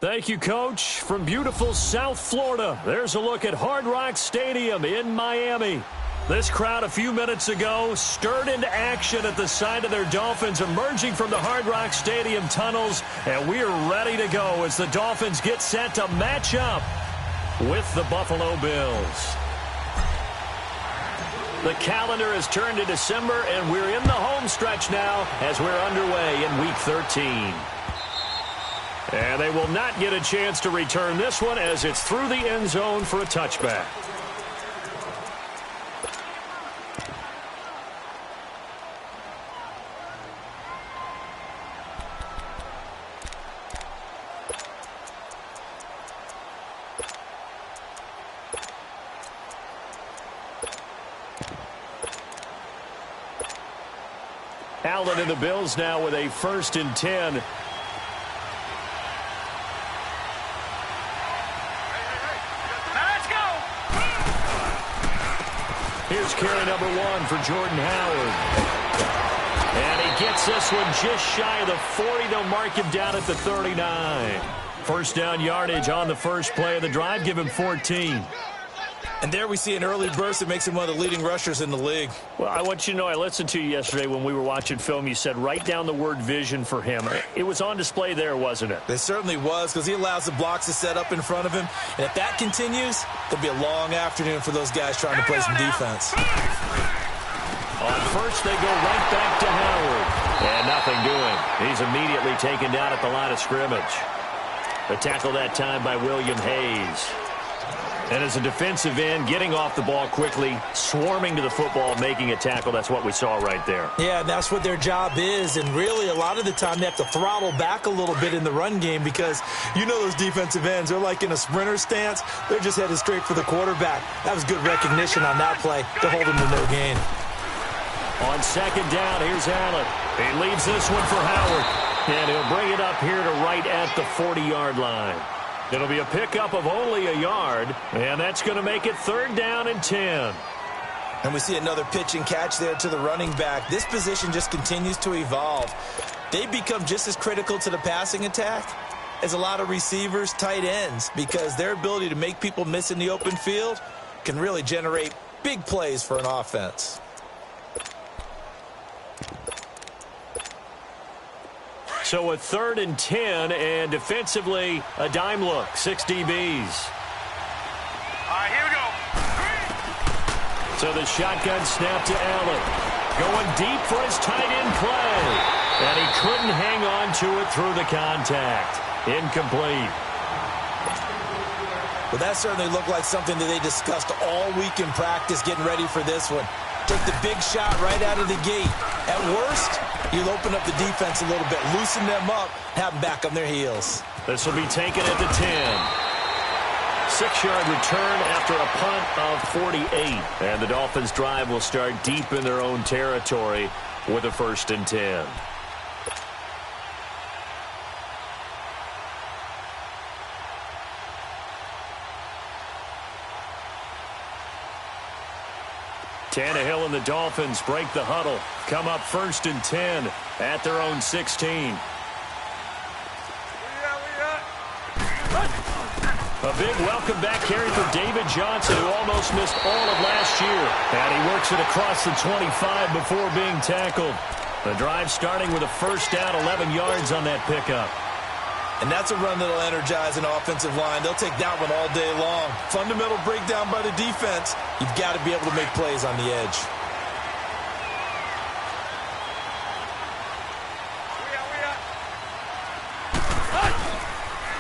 Thank you, Coach. From beautiful South Florida, there's a look at Hard Rock Stadium in Miami. This crowd a few minutes ago stirred into action at the side of their Dolphins emerging from the Hard Rock Stadium tunnels, and we are ready to go as the Dolphins get set to match up with the Buffalo Bills. The calendar has turned to December, and we're in the home stretch now as we're underway in Week 13. And they will not get a chance to return this one as it's through the end zone for a touchback. Allen and the Bills now with a 1st and 10. Let's go. Here's carry number 1 for Jordan Howard. And he gets this one just shy of the 40. They'll mark him down at the 39. First down yardage on the first play of the drive. Give him 14. And there we see an early burst that makes him one of the leading rushers in the league. Well, I want you to know, I listened to you yesterday when we were watching film. You said write down the word vision for him. It was on display there, wasn't it? It certainly was, because he allows the blocks to set up in front of him. And if that continues, there'll be a long afternoon for those guys trying to play some defense. On first, they go right back to Howard. And nothing doing. He's immediately taken down at the line of scrimmage. The tackle that time by William Hayes. And as a defensive end, getting off the ball quickly, swarming to the football, making a tackle. That's what we saw right there. Yeah, that's what their job is. And really, a lot of the time, they have to throttle back a little bit in the run game because you know those defensive ends, they're like in a sprinter stance. They're just headed straight for the quarterback. That was good recognition on that play to hold him to no gain. On second down, here's Allen. He leaves this one for Howard. And he'll bring it up here to right at the 40-yard line. It'll be a pickup of only a yard, and that's going to make it 3rd down and 10. And we see another pitch and catch there to the running back. This position just continues to evolve. They become just as critical to the passing attack as a lot of receivers, tight ends, because their ability to make people miss in the open field can really generate big plays for an offense. So a 3rd and 10, and defensively, a dime look, 6 DBs. All right, here we go. So the shotgun snap to Allen. Going deep for his tight end play. And he couldn't hang on to it through the contact. Incomplete. Well, that certainly looked like something that they discussed all week in practice getting ready for this one. Take the big shot right out of the gate. At worst, you'll open up the defense a little bit, loosen them up, have them back on their heels. This will be taken at the 10. 6-yard return after a punt of 48. And the Dolphins' drive will start deep in their own territory with a 1st and 10. Tannehill and the Dolphins break the huddle. Come up 1st and 10 at their own 16. A big welcome back carry for David Johnson, who almost missed all of last year. And he works it across the 25 before being tackled. The drive starting with a 1st down, 11 yards on that pickup. And that's a run that'll energize an offensive line. They'll take that one all day long. Fundamental breakdown by the defense. You've got to be able to make plays on the edge.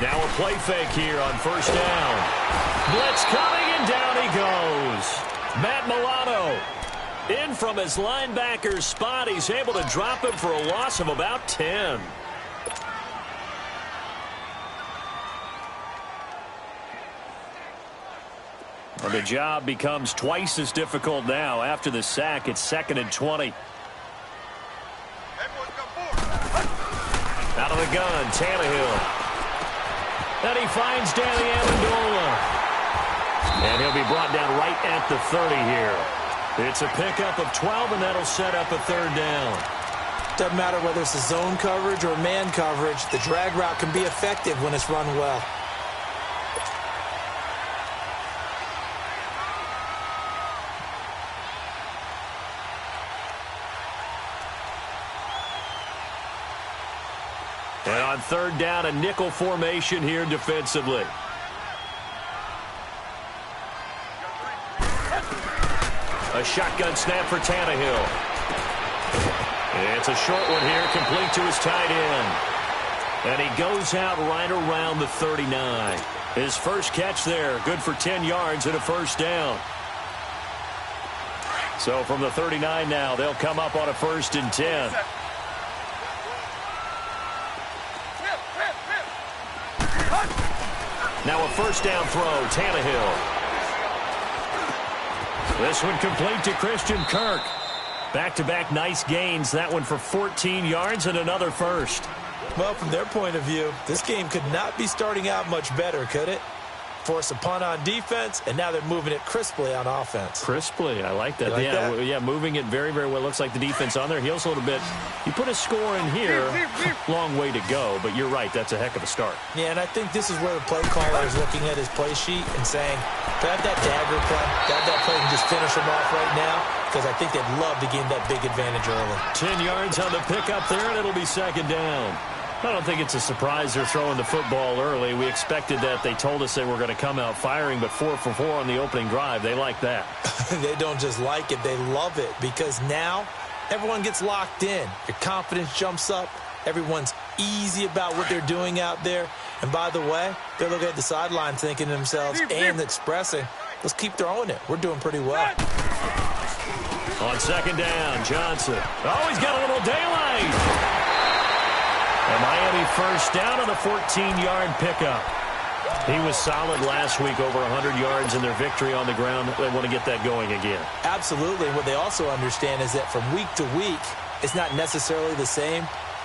Now a play fake here on 1st down. Blitz coming, and down he goes. Matt Milano in from his linebacker's spot. He's able to drop him for a loss of about 10. And the job becomes twice as difficult now. After the sack, it's 2nd and 20. Out of the gun, Tannehill. And he finds Danny Amendola. And he'll be brought down right at the 30 here. It's a pickup of 12, and that'll set up a 3rd down. Doesn't matter whether it's a zone coverage or man coverage, the drag route can be effective when it's run well. And on third down, a nickel formation here defensively. A shotgun snap for Tannehill. It's a short one here, complete to his tight end. And he goes out right around the 39. His first catch there, good for 10 yards and a first down. So from the 39 now, they'll come up on a 1st and 10. Now a first down throw, Tannehill. This one complete to Christian Kirk. Back-to-back nice gains. That one for 14 yards and another first. Well, from their point of view, this game could not be starting out much better, could it? Force a punt on defense, and now they're moving it crisply on offense. Crisply, I like that. Yeah, moving it very, very well. Looks like the defense on their heels a little bit. You put a score in here, long way to go, but you're right, that's a heck of a start. Yeah, and I think this is where the play caller is looking at his play sheet and saying, grab that dagger play, grab that play and just finish them off right now, because I think they'd love to gain that big advantage early. 10 yards on the pickup there, and it'll be 2nd down. I don't think it's a surprise they're throwing the football early. We expected that. They told us they were going to come out firing, but 4 for 4 on the opening drive. They like that. They don't just like it. They love it because now everyone gets locked in. Your confidence jumps up. Everyone's easy about what they're doing out there. And by the way, they're looking at the sideline thinking to themselves and expressing, let's keep throwing it. We're doing pretty well. On 2nd down, Johnson. Oh, he's got a little daylight. A Miami first down on the 14-yard pickup. He was solid last week, over 100 yards in their victory on the ground. They want to get that going again. Absolutely. What they also understand is that from week to week, it's not necessarily the same,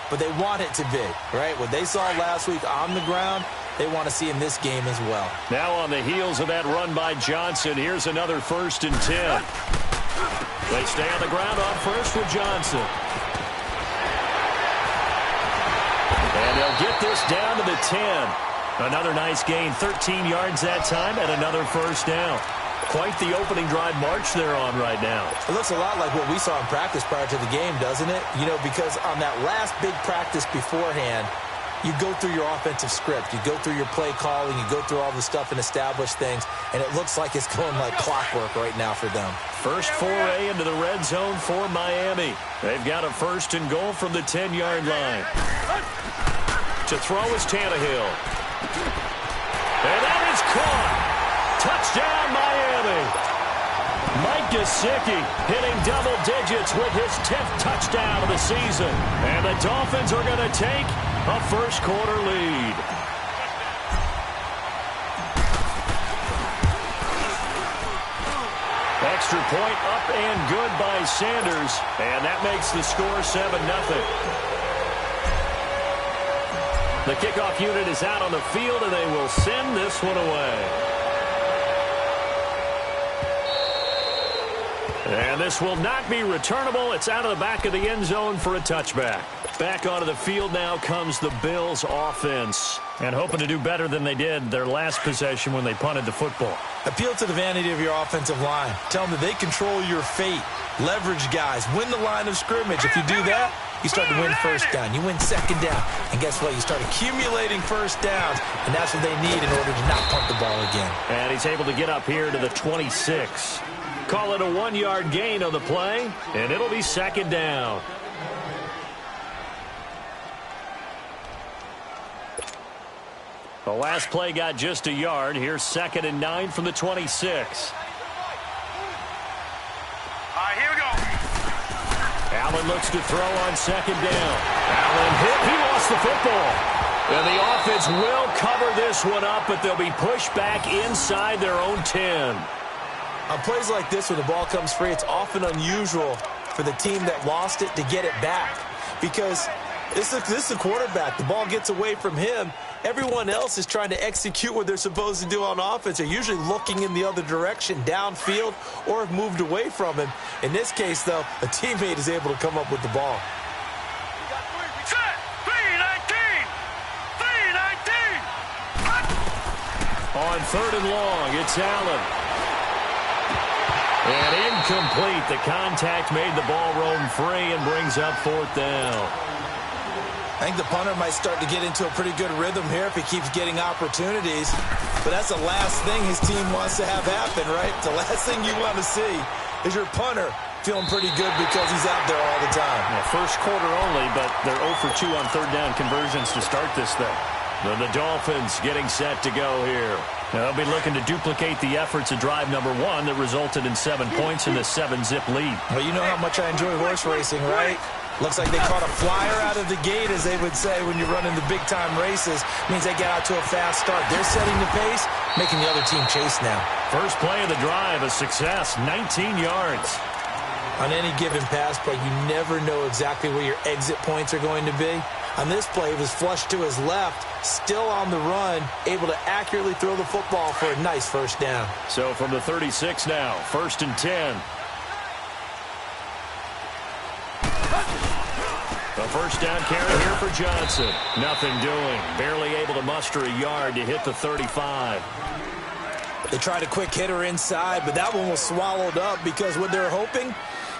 but they want it to be, right? What they saw last week on the ground, they want to see in this game as well. Now on the heels of that run by Johnson, here's another 1st and 10. They stay on the ground on first with Johnson. And they'll get this down to the 10. Another nice gain, 13 yards that time, and another first down. Quite the opening drive march they're on right now. It looks a lot like what we saw in practice prior to the game, doesn't it? You know, because on that last big practice beforehand, you go through your offensive script. You go through your play calling. You go through all the stuff and establish things, and it looks like it's going like clockwork right now for them. First foray into the red zone for Miami. They've got a 1st and goal from the 10-yard line. To throw is Tannehill. And that is caught. Touchdown, Miami. Mike Gesicki hitting double digits with his 10th touchdown of the season. And the Dolphins are going to take a first-quarter lead. Extra point up and good by Sanders. And that makes the score 7-0. The kickoff unit is out on the field, and they will send this one away. And this will not be returnable. It's out of the back of the end zone for a touchback. Back onto the field now comes the Bills offense. And hoping to do better than they did their last possession when they punted the football. Appeal to the vanity of your offensive line. Tell them that they control your fate. Leverage guys. Win the line of scrimmage. If you do that, you start to win first down. You win 2nd down. And guess what? You start accumulating first downs. And that's what they need in order to not punt the ball again. And he's able to get up here to the 26. Call it a 1-yard gain on the play. And it'll be 2nd down. The last play got just a yard. Here's 2nd and 9 from the 26. Here we go. Allen looks to throw on 2nd down. Allen hit. He lost the football. And the offense will cover this one up, but they'll be pushed back inside their own 10. On plays like this, when the ball comes free, it's often unusual for the team that lost it to get it back. Because this is the quarterback. The ball gets away from him. Everyone else is trying to execute what they're supposed to do on offense. They're usually looking in the other direction, downfield, or have moved away from him. In this case, though, a teammate is able to come up with the ball. On 3rd and long, it's Allen. And incomplete. The contact made the ball roam free and brings up 4th down. I think the punter might start to get into a pretty good rhythm here if he keeps getting opportunities. But that's the last thing his team wants to have happen, right? The last thing you want to see is your punter feeling pretty good because he's out there all the time. Yeah, first quarter only, but they're 0 for 2 on 3rd down conversions to start this thing. Then the Dolphins getting set to go here. They'll be looking to duplicate the efforts of drive number 1 that resulted in 7 points in the 7-zip lead. Well, you know how much I enjoy horse racing, right? Looks like they caught a flyer out of the gate, as they would say when you're running the big-time races. Means they get out to a fast start. They're setting the pace, making the other team chase now. First play of the drive, a success, 19 yards. On any given pass play, you never know exactly where your exit points are going to be. On this play, he was flushed to his left, still on the run, able to accurately throw the football for a nice first down. So from the 36 now, 1st and 10. A first down carry here for Johnson. Nothing doing. Barely able to muster a yard to hit the 35. They tried a quick hitter inside, but that one was swallowed up because what they're hoping,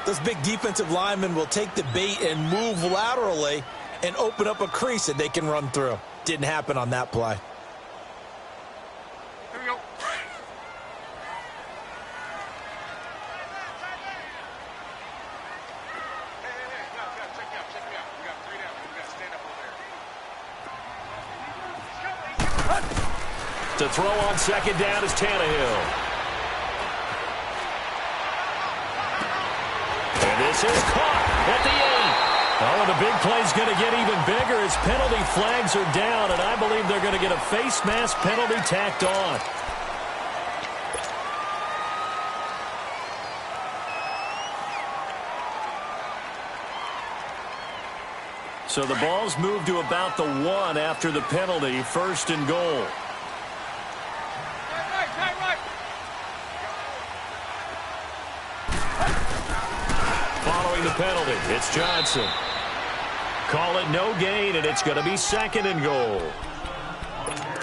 those big defensive linemen will take the bait and move laterally and open up a crease that they can run through. Didn't happen on that play. Here we go. Check me out. We got 3 down. We got to stand up over there. To throw on 2nd down is Tannehill. And this is caught at the 8. Oh, and the big play's going to get even bigger as penalty flags are down, and I believe they're going to get a face mask penalty tacked on. So the ball's moved to about the 1 after the penalty, 1st and goal. Right. Following the penalty, it's Johnson. Call it no gain, and it's going to be 2nd and goal.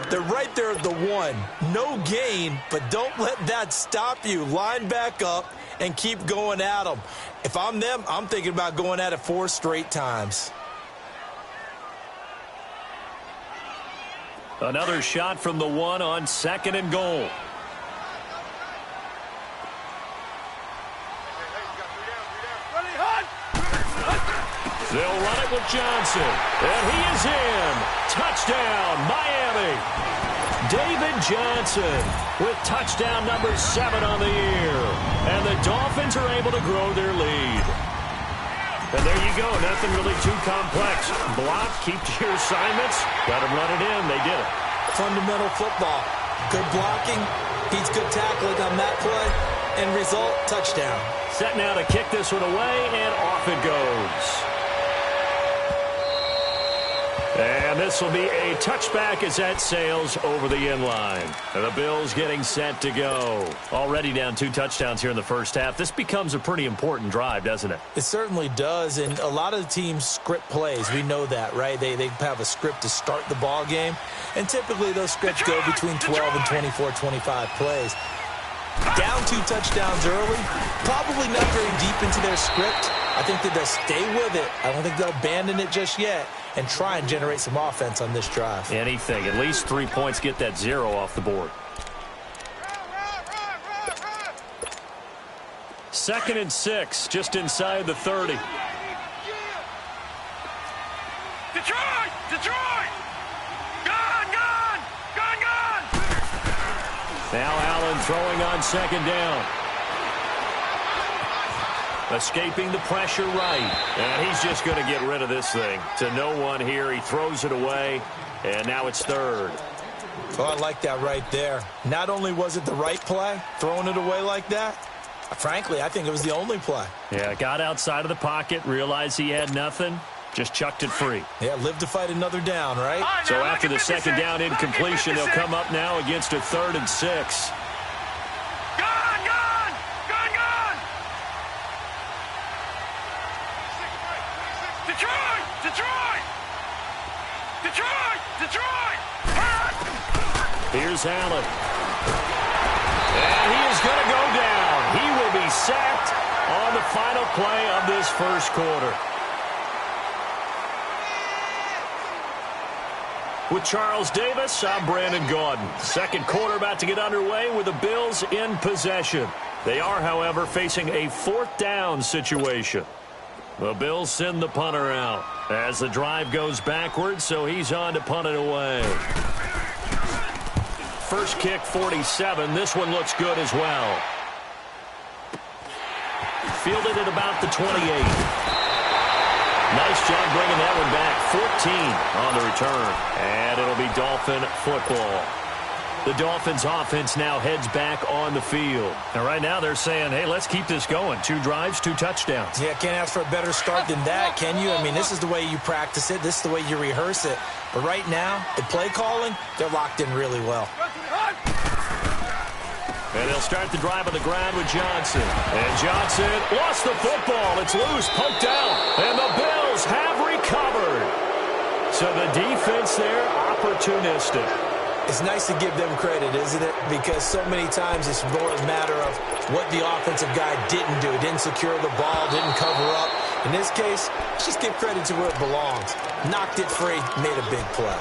They're right there at the 1. No gain, but don't let that stop you. Line back up and keep going at them. If I'm them, I'm thinking about going at it 4 straight times. Another shot from the 1 on 2nd and goal. They'll run it with Johnson, and he is in. Touchdown, Miami. David Johnson with touchdown number 7 on the year. And the Dolphins are able to grow their lead. And there you go, nothing really too complex. Block, keep to your assignments, let them run it in. They did it. Fundamental football. Good blocking, beats good tackling on that play, and result, touchdown. Set now to kick this one away, and off it goes. And this will be a touchback as that sails over the end line. And the Bills getting set to go. Already down 2 touchdowns here in the first half. This becomes a pretty important drive, doesn't it? It certainly does, and a lot of the teams script plays. We know that, right? They have a script to start the ball game, and typically those scripts go between 12 and 24, 25 plays. Down 2 touchdowns early, probably not very deep into their script. I think that they'll stay with it. I don't think they'll abandon it just yet and try and generate some offense on this drive. Anything. At least 3 points, get that 0 off the board. 2nd and 6, just inside the 30. Detroit! Gone! Now Allen throwing on 2nd down. Escaping the pressure right. And he's just going to get rid of this thing. To no one here. He throws it away. And now it's 3rd. Oh, I like that right there. Not only was it the right play, throwing it away like that, frankly, I think it was the only play. Yeah, got outside of the pocket, realized he had nothing, just chucked it free. Yeah, live to fight another down, right? So after the 2nd down incompletion, they'll come up now against a 3rd and 6. Detroit! Here's Allen. And he is going to go down. He will be sacked on the final play of this first quarter. With Charles Davis, I'm Brandon Gaudin. Second quarter about to get underway with the Bills in possession. They are, however, facing a fourth down situation. The Bills send the punter out as the drive goes backwards, so he's on to punt it away. First kick, 47. This one looks good as well. Fielded at about the 28. Nice job bringing that one back. 14 on the return. And it'll be Dolphin football. The Dolphins offense now heads back on the field. And right now they're saying, hey, let's keep this going. 2 drives, 2 touchdowns. Yeah, can't ask for a better start than that, can you? I mean, this is the way you practice it. This is the way you rehearse it. But right now, the play calling, they're locked in really well. And they'll start the drive on the ground with Johnson. And Johnson lost the football. It's loose, poked out. And the Bills have recovered. So the defense there, opportunistic. It's nice to give them credit, isn't it? Because so many times it's more a matter of what the offensive guy didn't do. Didn't secure the ball, didn't cover up. In this case, let's just give credit to where it belongs. Knocked it free, made a big play.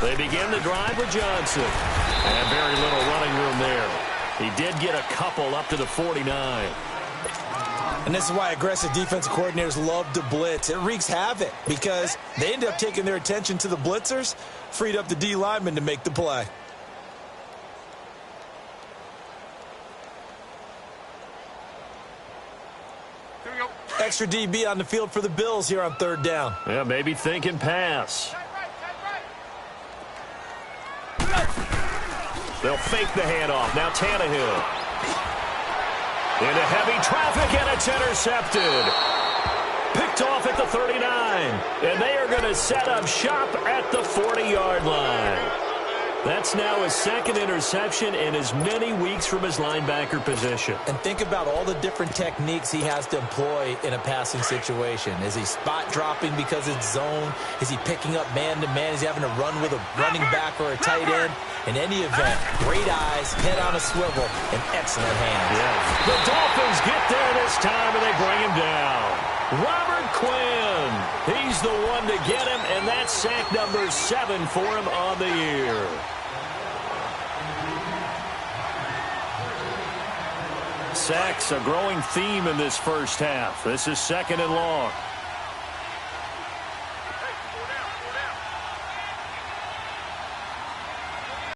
They begin the drive with Johnson. And very little running room there. He did get a couple up to the 49. And this is why aggressive defensive coordinators love to blitz. It wreaks havoc because they end up taking their attention to the blitzers, freed up the D lineman to make the play. Here we go. Extra DB on the field for the Bills here on third down. Yeah, maybe thinking pass. They'll fake the handoff. Now Tannehill. Into heavy traffic, and it's intercepted. Picked off at the 39. And they are going to set up shop at the 40-yard line. That's now his second interception in as many weeks from his linebacker position. And think about all the different techniques he has to employ in a passing situation. Is he spot dropping because it's zone? Is he picking up man-to-man? Is he having to run with a running back or a tight end? In any event, great eyes, head on a swivel, and excellent hands. Yeah. The Dolphins get there this time, and they bring him down. Robert Quinn, he's the one to get him, and that's sack number 7 for him on the year. Sacks a growing theme in this first half. This is 2nd and long.